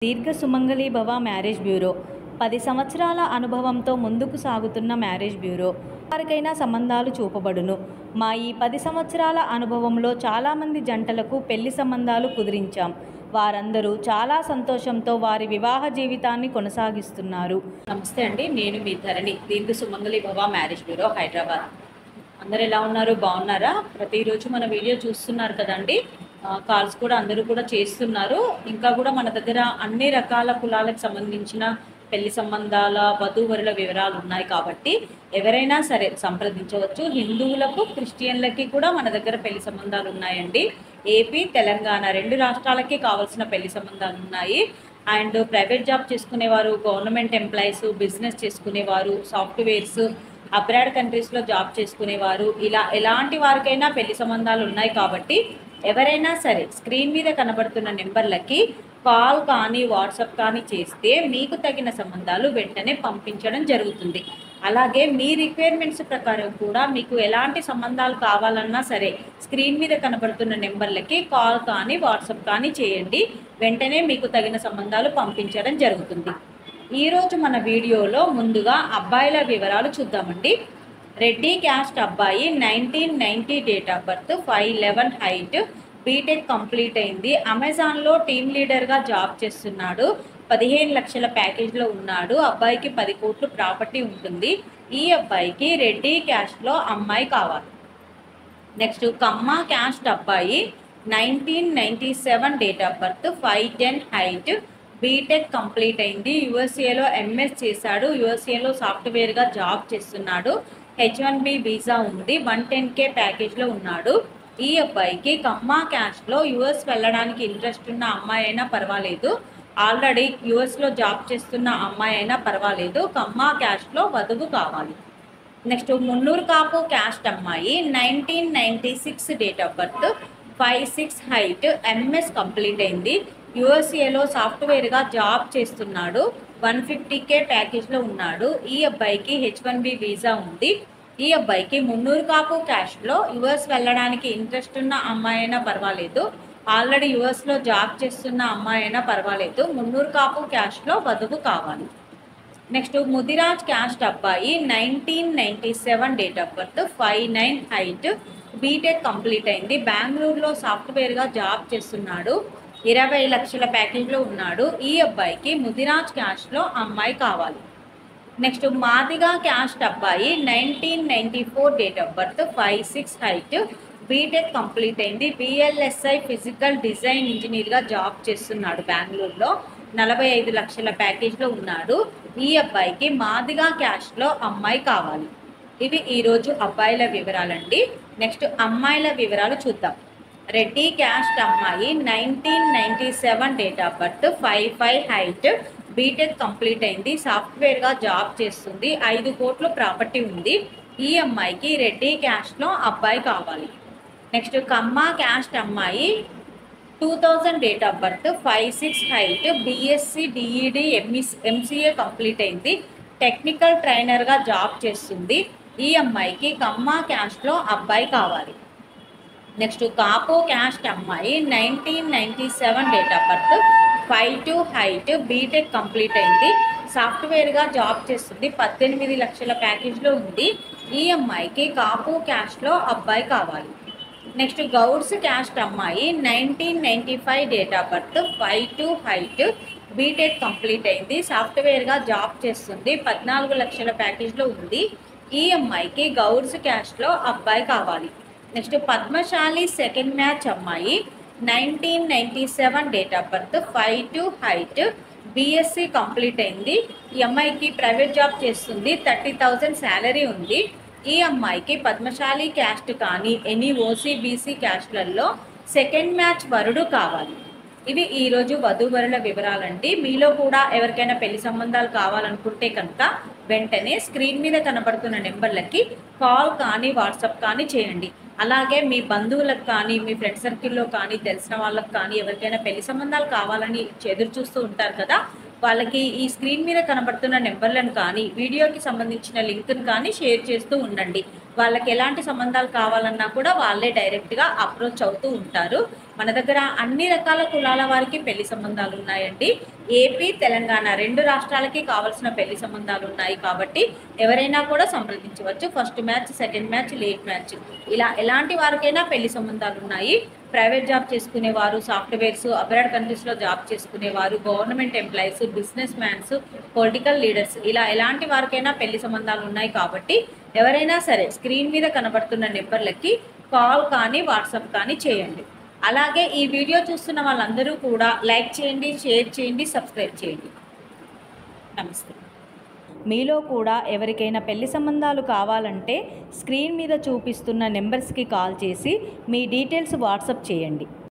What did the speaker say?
దీర్ఘ సుమంగళి భవ marriage bureau 10 సంవత్సరాల అనుభవంతో ముందుకు సాగుతున్న మ్యారేజ్ బ్యూరో. వారికైనా సంబంధాలు చూపబడును. మా ఈ 10 సంవత్సరాల అనుభవంలో చాలామంది జంటలకు పెళ్లి సంబంధాలు కుదిరించాం. వారందరూ చాలా సంతోషంతో వారి వివాహ జీవితాన్ని కొనసాగిస్తున్నారు. నమస్తే అండి, నేను మీ ధరణి, దీర్ఘ సుమంగళి భవ మ్యారేజ్ బ్యూరో, హైదరాబాద్. అందరు ఎలా ఉన్నారు? బాగున్నారా? ప్రతిరోజు మన వీడియో చూస్తున్నారు కదండి. కాల్స్ కూడా అందరూ కూడా చేస్తున్నారు. ఇంకా కూడా మన దగ్గర అన్ని రకాల కులాలకు సంబంధించిన పెళ్లి సంబంధాల వధూవరుల వివరాలు ఉన్నాయి కాబట్టి ఎవరైనా సరే సంప్రదించవచ్చు. హిందువులకు, క్రిస్టియన్లకి కూడా మన దగ్గర పెళ్లి సంబంధాలు ఉన్నాయండి. ఏపీ, తెలంగాణ 2 రాష్ట్రాలకి కావాల్సిన పెళ్లి సంబంధాలు ఉన్నాయి. అండ్ ప్రైవేట్ జాబ్ చేసుకునేవారు, గవర్నమెంట్ ఎంప్లాయీస్, బిజినెస్ చేసుకునేవారు, సాఫ్ట్వేర్స్, అబ్రాడ్ కంట్రీస్లో జాబ్ చేసుకునేవారు, ఇలా ఎలాంటి వారికైనా పెళ్లి సంబంధాలు ఉన్నాయి కాబట్టి ఎవరైనా సరే స్క్రీన్ మీద కనబడుతున్న నెంబర్లకి కాల్ కానీ వాట్సాప్ కానీ చేస్తే మీకు తగిన సంబంధాలు వెంటనే పంపించడం జరుగుతుంది. అలాగే మీ రిక్వైర్మెంట్స్ ప్రకారం కూడా మీకు ఎలాంటి సంబంధాలు కావాలన్నా సరే స్క్రీన్ మీద కనబడుతున్న నెంబర్లకి కాల్ కానీ వాట్సాప్ కానీ చేయండి. వెంటనే మీకు తగిన సంబంధాలు పంపించడం జరుగుతుంది. ఈరోజు మన వీడియోలో ముందుగా అబ్బాయిల వివరాలు చూద్దామండి. రెడ్డి క్యాస్ట్ అబ్బాయి, 1990 date of birth, 5'11" height, BTech complete అయింది. అమెజాన్లో టీమ్ లీడర్గా జాబ్ చేస్తున్నాడు. 15 లక్షల ప్యాకేజ్లో ఉన్నాడు. అబ్బాయికి 10 కోట్లు ప్రాపర్టీ ఉంటుంది. ఈ అబ్బాయికి రెడ్డి క్యాస్ట్లో అమ్మాయి కావాలి. నెక్స్ట్ కమ్మ క్యాస్ట్ అబ్బాయి, 1997 date of birth, 5'10" height, BTech complete అయింది. యూఎస్ఏలో ఎంఎస్ చేశాడు. యూఎస్ఏలో సాఫ్ట్వేర్గా జాబ్ చేస్తున్నాడు. H1B వీసా ఉంది. 110K ప్యాకేజ్లో ఉన్నాడు. ఈ అబ్బాయికి కమ్మ క్యాస్ట్లో యూఎస్ వెళ్ళడానికి ఇంట్రెస్ట్ ఉన్న అమ్మాయి అయినా పర్వాలేదు, ఆల్రెడీ యూఎస్లో జాబ్ చేస్తున్న అమ్మాయి అయినా పర్వాలేదు, కమ్మ క్యాస్ట్లో వధువు కావాలి. నెక్స్ట్ మున్నూరు కాపు క్యాస్ట్ అమ్మాయి, 1996 date of birth, 5'6" height, MS complete అయింది. యూఎస్ఏలో సాఫ్ట్వేర్గా జాబ్ చేస్తున్నాడు. 150K ప్యాకేజ్లో ఉన్నాడు. ఈ అబ్బాయికి H1B వీసా ఉంది. ఈ అబ్బాయికి మున్నూరు కాపు క్యాస్ట్లో యూఎస్ వెళ్ళడానికి ఇంట్రెస్ట్ ఉన్న అమ్మాయి అయినా పర్వాలేదు, ఆల్రెడీ యూఎస్లో జాబ్ చేస్తున్న అమ్మాయి అయినా పర్వాలేదు, మున్నూరు కాపు క్యాస్ట్లో వధువు కావాలి. నెక్స్ట్ ముదిరాజ్ క్యాస్ట్ అబ్బాయి, 1997 date of birth, 5'9" height, BTech complete అయింది. బెంగళూరులో సాఫ్ట్వేర్గా జాబ్ చేస్తున్నాడు. 20 లక్షల ప్యాకేజ్లో ఉన్నాడు. ఈ అబ్బాయికి ముదిరాజ్ క్యాస్ట్లో అమ్మాయి కావాలి. నెక్స్ట్ మాదిగా క్యాస్ట్ అబ్బాయి, 1994 date of birth, 5'6" height, BTech complete అయింది. BLSI ఫిజికల్ డిజైన్ ఇంజనీర్గా జాబ్ చేస్తున్నాడు బెంగళూరులో. 45 లక్షల ప్యాకేజ్లో ఉన్నాడు. ఈ అబ్బాయికి మాదిగా క్యాస్ట్లో అమ్మాయి కావాలి. ఇవి ఈరోజు అబ్బాయిల వివరాలండి. నెక్స్ట్ అమ్మాయిల వివరాలు చూద్దాం. రెడ్డి క్యాస్ట్ అమ్మాయి, 1997 date of birth, 5'5" height, BTech complete అయింది. సాఫ్ట్వేర్గా జాబ్ చేస్తుంది. 5 కోట్లు ప్రాపర్టీ ఉంది. ఈ అమ్మాయికి రెడ్డి క్యాస్ట్లో అబ్బాయి కావాలి. నెక్స్ట్ కమ్మ క్యాస్ట్ అమ్మాయి, 2000 date of birth, 5'6" height, BSc DED MCA complete అయింది. టెక్నికల్ ట్రైనర్గా జాబ్ చేస్తుంది. ఈ అమ్మాయికి కమ్మ క్యాస్ట్లో అబ్బాయి కావాలి. నెక్స్ట్ కాపు క్యాస్ట్ అమ్మాయి, 1997 date of birth, 5'2" height, BTech complete అయింది. సాఫ్ట్వేర్గా జాబ్ చేస్తుంది. 18 లక్షల ప్యాకేజ్లో ఉంది. ఈ అమ్మాయికి కాపు క్యాస్ట్లో అబ్బాయి కావాలి. నెక్స్ట్ గౌడ్స్ క్యాస్ట్ అమ్మాయి, 1995 date of birth, 5'2" height, BTech complete అయింది. సాఫ్ట్వేర్గా జాబ్ చేస్తుంది. 14 లక్షల ప్యాకేజ్లో ఉంది. ఈ అమ్మాయికి గౌడ్స్ క్యాస్ట్లో అబ్బాయి కావాలి. నెక్స్ట్ పద్మశాలి సెకండ్ మ్యాచ్ అమ్మాయి, 1997 date of birth, 5'2" height, BSc complete అయింది. ఈ అమ్మాయికి ప్రైవేట్ జాబ్ చేస్తుంది. 30,000 శాలరీ ఉంది. ఈ అమ్మాయికి పద్మశాలి క్యాస్ట్ కానీ ఎనీ OCBC క్యాస్ట్లలో సెకండ్ మ్యాచ్ వరుడు కావాలి. ఇవి ఈరోజు వధూవరుల వివరాలండి. మీలో కూడా ఎవరికైనా పెళ్లి సంబంధాలు కావాలనుకుంటే కనుక వెంటనే స్క్రీన్ మీద కనబడుతున్న నెంబర్లకి కాల్ కానీ వాట్సాప్ కానీ చేయండి. అలాగే మీ బంధువులకు కానీ, మీ ఫ్రెండ్ సర్కిల్లో కానీ, తెలిసిన వాళ్ళకి కానీ ఎవరికైనా పెళ్లి సంబంధాలు కావాలని ఎదురు చూస్తూ ఉంటారు కదా, వాళ్ళకి ఈ స్క్రీన్ మీద కనబడుతున్న నెంబర్లను కానీ, వీడియోకి సంబంధించిన లింక్ను కానీ షేర్ చేస్తూ ఉండండి. వాళ్ళకి ఎలాంటి సంబంధాలు కావాలన్నా కూడా వాళ్ళే డైరెక్ట్గా అప్రోచ్ అవుతూ ఉంటారు. మన దగ్గర అన్ని రకాల కులాల వారికి పెళ్లి సంబంధాలు ఉన్నాయండి. ఏపీ, తెలంగాణ 2 రాష్ట్రాలకి కావాల్సిన పెళ్లి సంబంధాలు ఉన్నాయి కాబట్టి ఎవరైనా కూడా సంప్రదించవచ్చు. First match, second match, late match ఇలా ఎలాంటి వారికైనా పెళ్లి సంబంధాలు ఉన్నాయి. ప్రైవేట్ జాబ్ చేసుకునేవారు, సాఫ్ట్వేర్స్, అబ్రాడ్ కంట్రీస్లో జాబ్ చేసుకునేవారు, government employees, business mans, political leaders ఇలా ఎలాంటి వారికైనా పెళ్లి సంబంధాలు ఉన్నాయి కాబట్టి ఎవరైనా సరే స్క్రీన్ మీద కనబడుతున్న నెంబర్లకి కాల్ కానీ వాట్సాప్ కానీ చేయండి. అలాగే ఈ వీడియో చూస్తున్న వాళ్ళందరూ కూడా లైక్ చేయండి, షేర్ చేయండి, సబ్స్క్రైబ్ చేయండి. నమస్తే. మీలో కూడా ఎవరికైనా పెళ్లి సంబంధాలు కావాలంటే స్క్రీన్ మీద చూపిస్తున్న నెంబర్స్కి కాల్ చేసి మీ డీటెయిల్స్ వాట్సాప్ చేయండి.